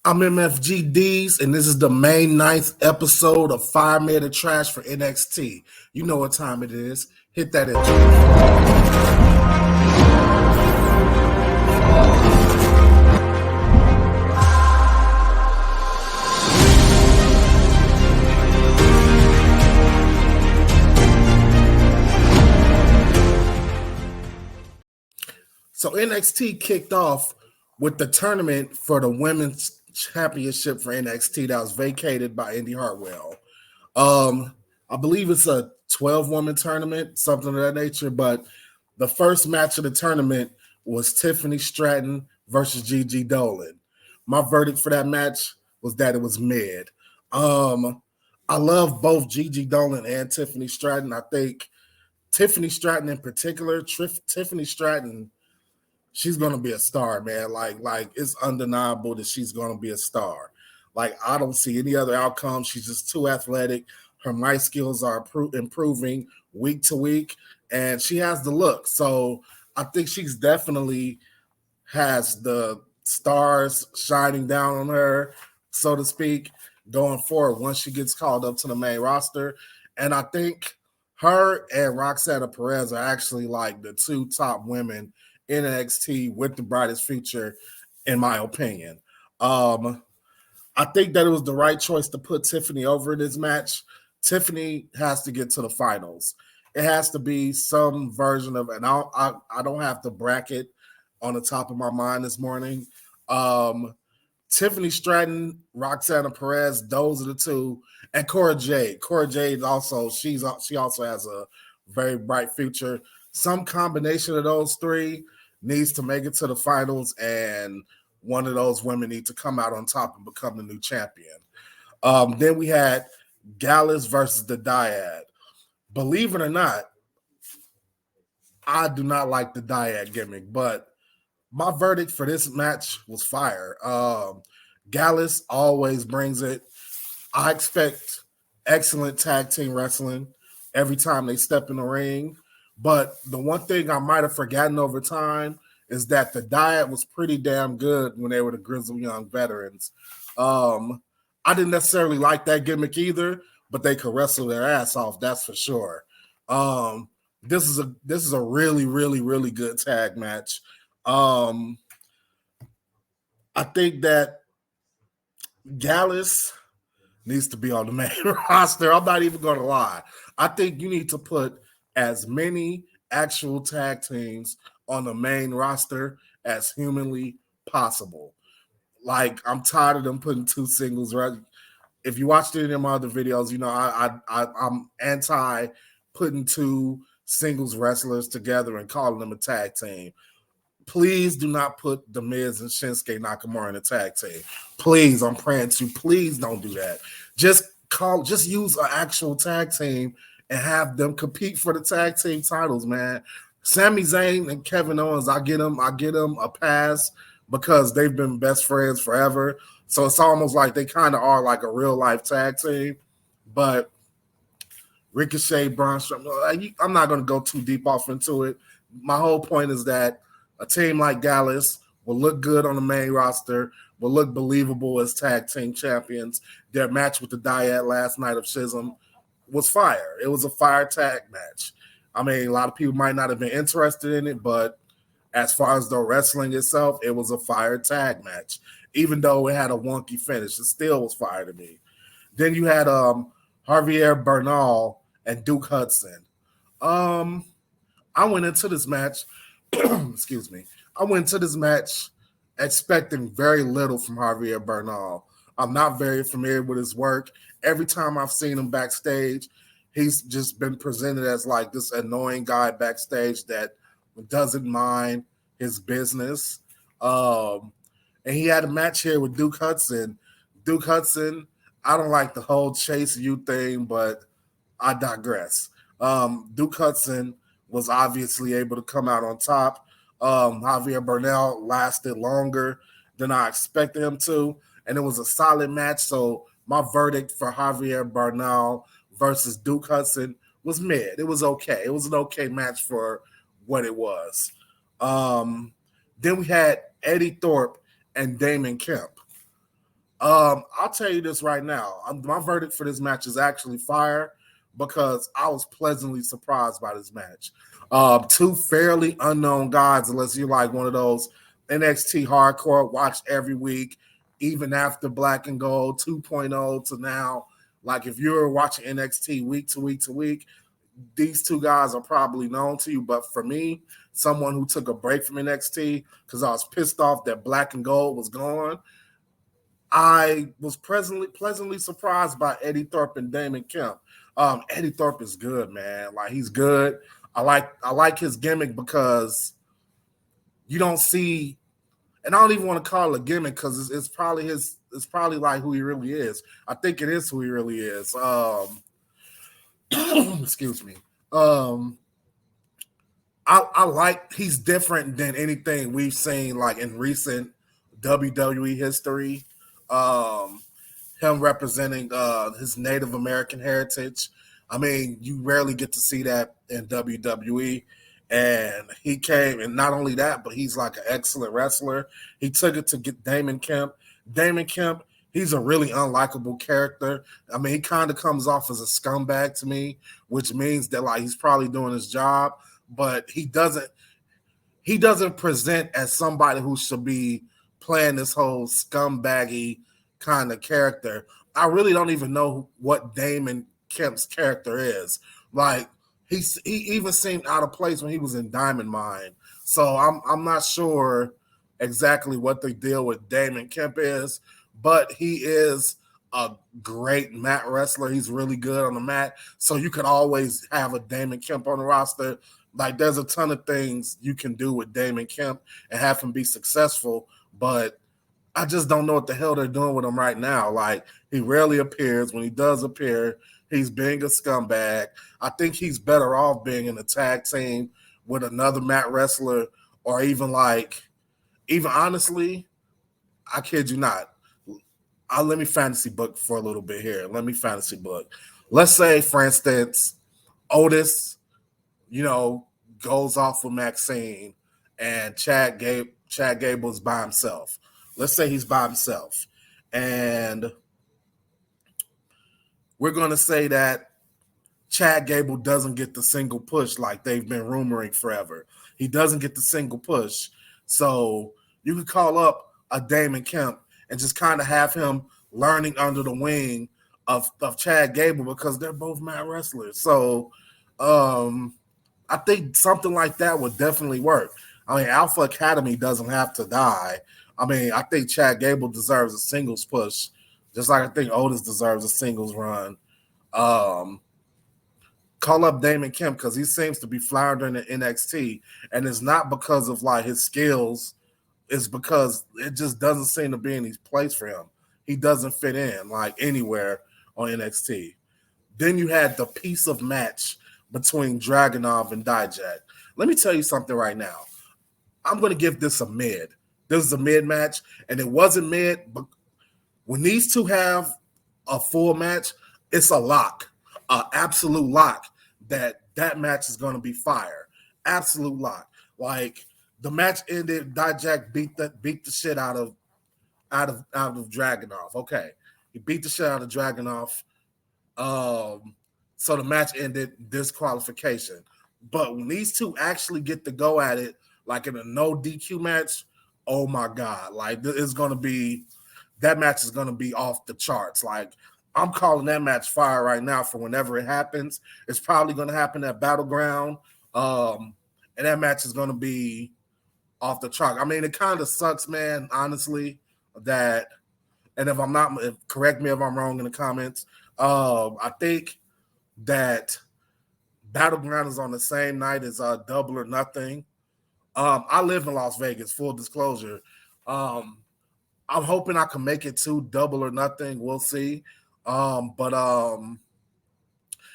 I'm MFG Deez, and this is the May 9th episode of Fire Made of Trash for NXT. You know what time it is. Hit that intro. So NXT kicked off with the tournament for the women's championship for NXT that was vacated by Indy Hartwell. I believe it's a 12-woman tournament, something of that nature, but the first match of the tournament was Tiffany Stratton versus Gigi Dolan. My verdict for that match was that it was mid. I love both Gigi Dolan and Tiffany Stratton. I think Tiffany Stratton in particular, Tiffany Stratton, she's gonna be a star, man. Like it's undeniable that she's gonna be a star. Like I don't see any other outcome. She's just too athletic. Her mic skills are improving week to week, and she has the look. So I think she's definitely has the stars shining down on her, so to speak, going forward once she gets called up to the main roster. And I think her and Roxana Perez are actually like the two top women in NXT with the brightest future, in my opinion. I think that it was the right choice to put Tiffany over in this match. Tiffany has to get to the finals. It has to be some version of, and I don't have to bracket on the top of my mind this morning. Tiffany Stratton, Roxana Perez, those are the two, and Cora Jade. Cora Jade also, she also has a very bright future. Some combination of those three needs to make it to the finals, and one of those women need to come out on top and become the new champion. Then we had Gallus versus the Dyad. Believe it or not, I do not like the Dyad gimmick, but my verdict for this match was fire. Gallus always brings it. I expect excellent tag team wrestling every time they step in the ring. But the one thing I might have forgotten over time is that the Dyad was pretty damn good when they were the Grizzled Young Veterans. I didn't necessarily like that gimmick either, but they could wrestle their ass off, that's for sure. This is a really, really, really good tag match. I think that Gallus needs to be on the main roster. I'm not even going to lie. I think you need to put as many actual tag teams on the main roster as humanly possible. Like, I'm tired of them putting two singles, right? If you watched any of my other videos, you know I'm anti putting two singles wrestlers together and calling them a tag team. Please do not put The Miz and Shinsuke Nakamura in a tag team. Please, I'm praying to. Please don't do that. Just use an actual tag team and have them compete for the tag team titles, man. Sami Zayn and Kevin Owens, I get them a pass because they've been best friends forever. So it's almost like they kind of are like a real life tag team. But Ricochet, Braun Strowman, I'm not going to go too deep off into it. My whole point is that a team like Gallus will look good on the main roster, will look believable as tag team champions. Their match with the Dyad last night of Schism was fire. It was a fire tag match. I mean, a lot of people might not have been interested in it, but as far as the wrestling itself, it was a fire tag match. Even though it had a wonky finish, it still was fire to me. Then you had Javier Bernal and Duke Hudson. I went into this match excuse me. I went to this match expecting very little from Javier Bernal. I'm not very familiar with his work. Every time I've seen him backstage, he's just been presented as like this annoying guy backstage that doesn't mind his business. And he had a match here with Duke Hudson. Duke Hudson, I don't like the whole chase you thing, but I digress. Duke Hudson was obviously able to come out on top. Javier Bernal lasted longer than I expected him to, and it was a solid match. So my verdict for Javier Bernal versus Duke Hudson was mid. It was okay. It was an okay match for what it was. Then we had Eddie Thorpe and Damon Kemp. I'll tell you this right now. My verdict for this match is actually fire because I was pleasantly surprised by this match. Two fairly unknown guys, unless you're like one of those NXT hardcore watch every week, even after Black and Gold 2.0 to now. Like if you're watching NXT week to week to week, these two guys are probably known to you. But for me, someone who took a break from NXT because I was pissed off that Black and Gold was gone, I was pleasantly surprised by Eddie Thorpe and Damon Kemp. Eddie Thorpe is good, man. Like he's good. I like his gimmick because you don't see, and I don't even want to call it a gimmick because it's probably like who he really is. I think it is who he really is. Excuse me. I like he's different than anything we've seen like in recent WWE history. Um, Him representing his Native American heritage. I mean, you rarely get to see that in WWE. And he came, and not only that, but he's like an excellent wrestler. He took it to get Damon Kemp. Damon Kemp, he's a really unlikable character. I mean, he kind of comes off as a scumbag to me, which means that like he's probably doing his job, but he doesn't present as somebody who should be playing this whole scumbaggy kind of character. I really don't even know what Damon Kemp's character is. Like he even seemed out of place when he was in Diamond Mine. So I'm not sure exactly what the deal with Damon Kemp is, but he is a great mat wrestler. He's really good on the mat. So you could always have a Damon Kemp on the roster. Like there's a ton of things you can do with Damon Kemp and have him be successful, but I just don't know what the hell they're doing with him right now. Like he rarely appears. When he does appear, he's being a scumbag. I think he's better off being in a tag team with another mat wrestler, or even honestly, I kid you not. Let me fantasy book for a little bit here. Let me fantasy book. Let's say, for instance, Otis, goes off with Maxine, and Chad Gable's by himself. Let's say he's by himself, and we're going to say that Chad Gable doesn't get the single push like they've been rumoring forever. He doesn't get the single push. So you could call up a Damon Kemp and just kind of have him learning under the wing of Chad Gable because they're both mat wrestlers. So I think something like that would definitely work. I mean, Alpha Academy doesn't have to die. I mean, I think Chad Gable deserves a singles push, just like I think Otis deserves a singles run. Call up Damon Kemp because he seems to be floundering in NXT, and it's not because of like his skills. It's because it just doesn't seem to be any place for him. He doesn't fit in like anywhere on NXT. Then you had the piece of match between Dragunov and Dijak. Let me tell you something right now. I'm going to give this a mid. This is a mid match, and it wasn't mid, but when these two have a full match, it's a lock, an absolute lock that match is going to be fire. Absolute lock. Like the match ended, Dijak beat the shit out of Dragunov. Okay, he beat the shit out of Dragunov. So the match ended disqualification. But when these two actually get to go at it, like in a no DQ match, oh my God. Like it's going to be, that match is going to be off the charts. Like I'm calling that match fire right now for whenever it happens. It's probably going to happen at Battleground. And that match is going to be off the chart. I mean, it kind of sucks, man, honestly, that, and correct me if I'm wrong in the comments. I think that Battleground is on the same night as Double or Nothing. I live in Las Vegas, full disclosure. I'm hoping I can make it to Double or Nothing. We'll see. But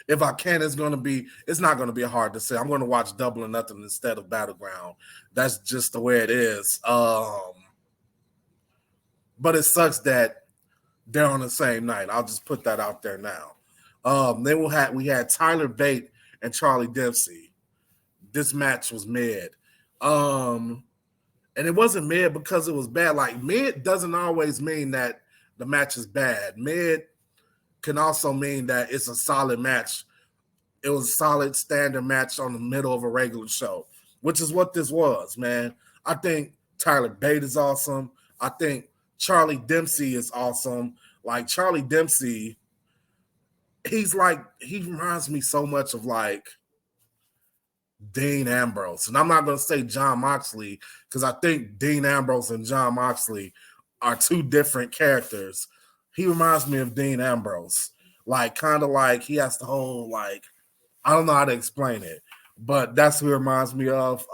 if I can, it's not going to be hard to say. I'm going to watch Double or Nothing instead of Battleground. That's just the way it is. But it sucks that they're on the same night. I'll just put that out there now. Then we had Tyler Bate and Charlie Dempsey. This match was mid. And it wasn't mid because it was bad. Like mid doesn't always mean that the match is bad. Mid can also mean that it's a solid match. It was a solid standard match on the middle of a regular show, which is what this was, man. I think Tyler Bate is awesome. I think Charlie Dempsey is awesome. Like Charlie Dempsey, he reminds me so much of like Dean Ambrose. And I'm not going to say John Moxley because I think Dean Ambrose and John Moxley are two different characters. He reminds me of Dean Ambrose. Like, kind of like he has the whole, like, I don't know how to explain it, but that's who he reminds me of.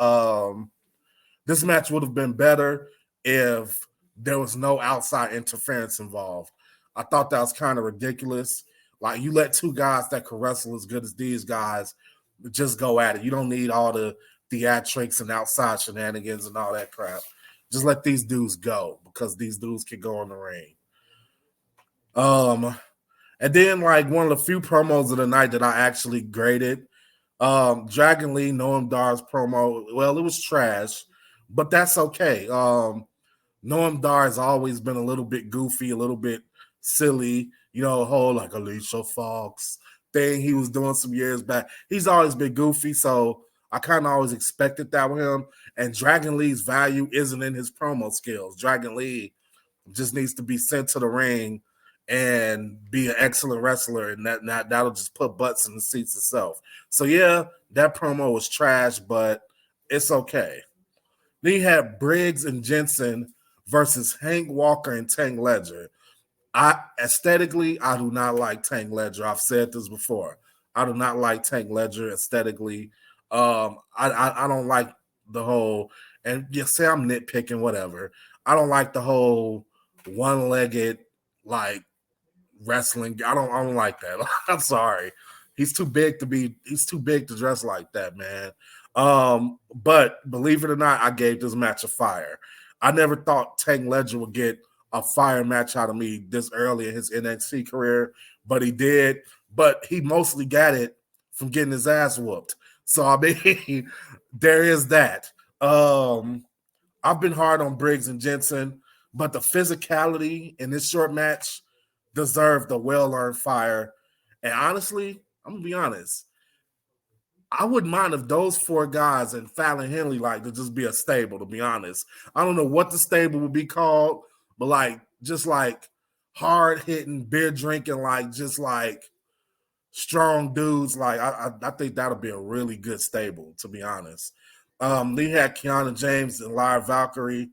This match would have been better if there was no outside interference involved. I thought that was kind of ridiculous. Like, you let two guys that can wrestle as good as these guys just go at it. You don't need all the theatrics and outside shenanigans and all that crap. Just let these dudes go because these dudes can go in the ring. And then like one of the few promos of the night that I actually graded, Dragon Lee Noam Dar's promo. Well, it was trash, but that's okay. Noam Dar has always been a little bit goofy, a little bit silly, whole like Alicia Fox thing he was doing some years back. He's always been goofy, so I kind of always expected that with him. And Dragon Lee's value isn't in his promo skills. Dragon Lee just needs to be sent to the ring and be an excellent wrestler, and that'll just put butts in the seats itself. So yeah, that promo was trash, but it's okay. Then you had Briggs and Jensen versus Hank Walker and Tank Ledger. Aesthetically, I do not like Tank Ledger. I've said this before. I do not like Tank Ledger aesthetically. I don't like the whole, and you say I'm nitpicking, whatever. I don't like the whole one-legged like wrestling. I don't like that. I'm sorry. He's too big to dress like that, man. But believe it or not, I gave this match a fire. I never thought Tank Ledger would get a fire match out of me this early in his NXT career, but he did. But he mostly got it from getting his ass whooped. So I mean, there is that. I've been hard on Briggs and Jensen, but the physicality in this short match deserved a well-earned fire. And honestly, I'm gonna be honest, I wouldn't mind if those four guys and Fallon Henley like to just be a stable, to be honest. I don't know what the stable would be called, but like just like hard hitting, beer drinking, like just like strong dudes. Like I think that'll be a really good stable, to be honest. They had Kiana James and Lyra Valkyrie.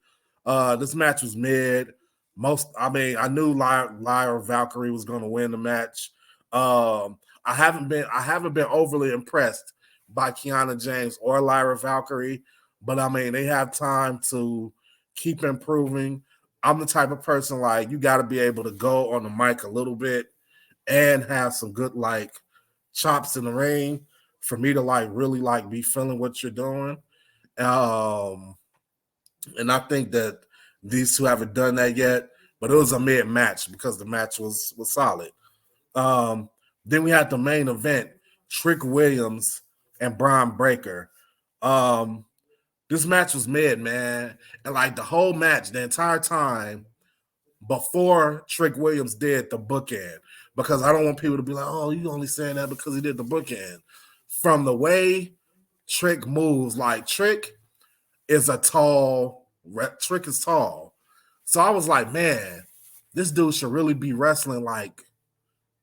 This match was mid. I knew Lyra Valkyrie was going to win the match. I haven't been overly impressed by Kiana James or Lyra Valkyrie, but I mean they have time to keep improving. I'm the type of person like you got to be able to go on the mic a little bit and have some good like chops in the ring for me to like really like be feeling what you're doing. And I think that these two haven't done that yet, but it was a mid match because the match was solid. Then we had the main event, Trick Williams and Braun Breaker. This match was mid, man. And like the whole match, the entire time before Trick Williams did the bookend, because I don't want people to be like, oh, you only saying that because he did the bookend. From the way Trick moves, like Trick is tall. So I was like, man, this dude should really be wrestling like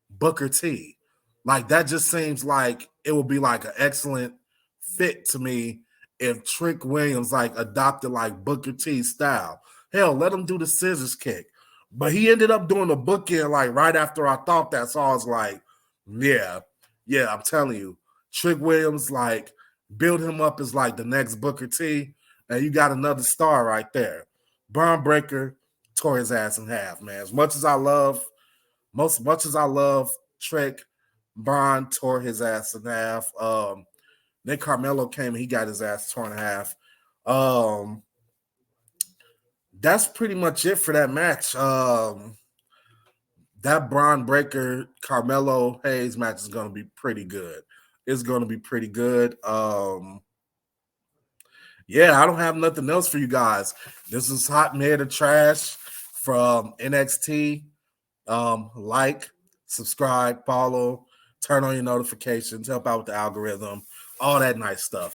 Booker T. Like that just seems like it would be like an excellent fit to me if Trick Williams like adopted like Booker T style. Hell, let him do the scissors kick. But he ended up doing the bookend like right after I thought that. So I was like, yeah, I'm telling you, Trick Williams like build him up as like the next Booker T, and you got another star right there. Braun Breaker tore his ass in half, man. As much as I love Trick, Braun tore his ass in half. Then Carmelo came and he got his ass torn in half. That's pretty much it for that match. That Braun Breaker Carmelo Hayes match is going to be pretty good. It's going to be pretty good. Yeah, I don't have nothing else for you guys. This is Hot Mid or Trash from NXT. Like, subscribe, follow, turn on your notifications, help out with the algorithm, all that nice stuff.